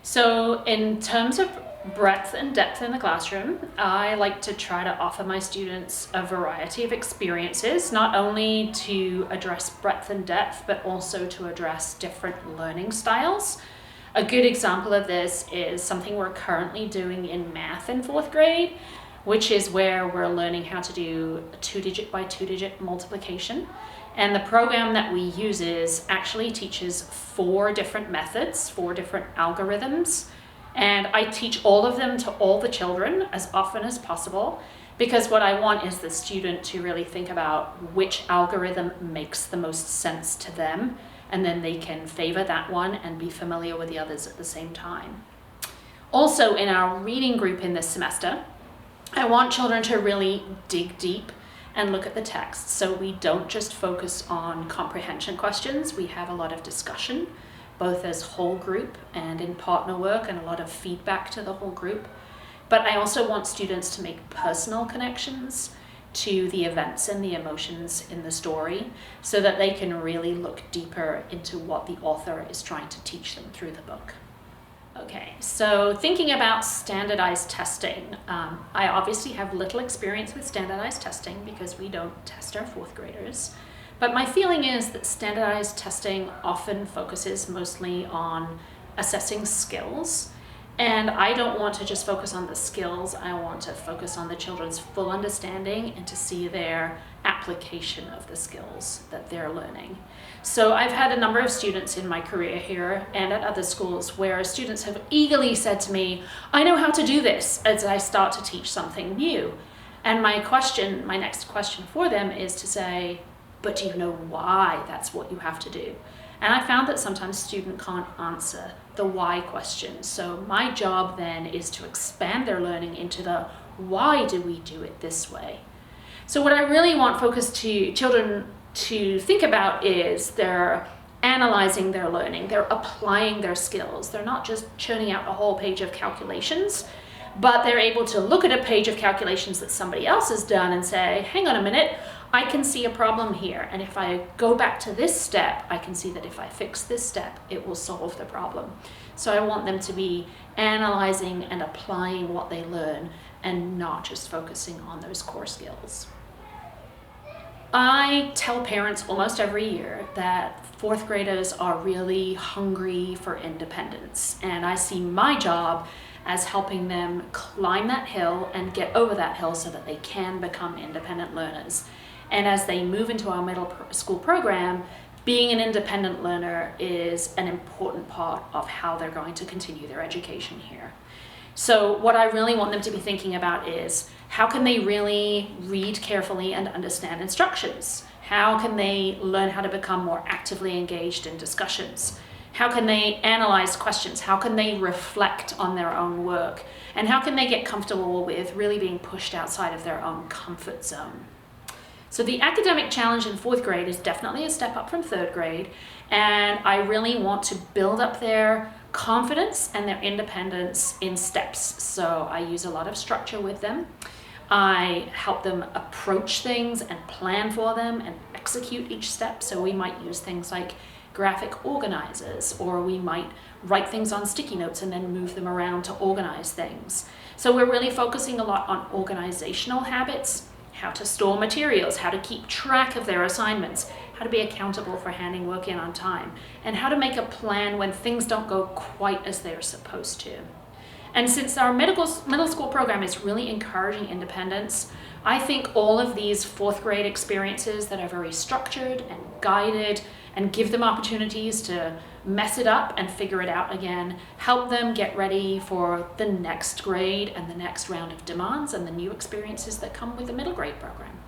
So in terms of breadth and depth in the classroom, I like to try to offer my students a variety of experiences, not only to address breadth and depth, but also to address different learning styles. A good example of this is something we're currently doing in math in 4th grade, which is where we're learning how to do a 2-digit by 2-digit multiplication. And the program that we use actually teaches 4 different methods, 4 different algorithms. And I teach all of them to all the children as often as possible, because what I want is the student to really think about which algorithm makes the most sense to them, and then they can favor that one and be familiar with the others at the same time. Also, in our reading group in this semester, I want children to really dig deep and look at the text. So we don't just focus on comprehension questions. We have a lot of discussion, both as whole group and in partner work, and a lot of feedback to the whole group. But I also want students to make personal connections to the events and the emotions in the story, so that they can really look deeper into what the author is trying to teach them through the book. Okay, so thinking about standardized testing, I obviously have little experience with standardized testing because we don't test our 4th graders. But my feeling is that standardized testing often focuses mostly on assessing skills. And I don't want to just focus on the skills, I want to focus on the children's full understanding and to see their application of the skills that they're learning. So I've had a number of students in my career here and at other schools where students have eagerly said to me, I know how to do this, as I start to teach something new. And my next question for them is to say, but do you know why that's what you have to do? And I found that sometimes students can't answer the why question. So my job then is to expand their learning into the why do we do it this way? So what I really want children to think about is they're analyzing their learning, they're applying their skills. They're not just churning out a whole page of calculations, but they're able to look at a page of calculations that somebody else has done and say, hang on a minute, I can see a problem here. And if I go back to this step, I can see that if I fix this step, it will solve the problem. So I want them to be analyzing and applying what they learn and not just focusing on those core skills. I tell parents almost every year that 4th graders are really hungry for independence. And I see my job as helping them climb that hill and get over that hill so that they can become independent learners. And as they move into our middle school program, being an independent learner is an important part of how they're going to continue their education here. So what I really want them to be thinking about is, how can they really read carefully and understand instructions? How can they learn how to become more actively engaged in discussions? How can they analyze questions? How can they reflect on their own work? And how can they get comfortable with really being pushed outside of their own comfort zone? So the academic challenge in 4th grade is definitely a step up from 3rd grade, and I really want to build up their confidence and their independence in steps. So I use a lot of structure with them. I help them approach things and plan for them and execute each step. So we might use things like graphic organizers, or we might write things on sticky notes and then move them around to organize things. So we're really focusing a lot on organizational habits, how to store materials, how to keep track of their assignments, how to be accountable for handing work in on time, and how to make a plan when things don't go quite as they're supposed to. And since our middle school program is really encouraging independence, I think all of these 4th grade experiences that are very structured and guided and give them opportunities to mess it up and figure it out again, help them get ready for the next grade and the next round of demands and the new experiences that come with the middle grade program.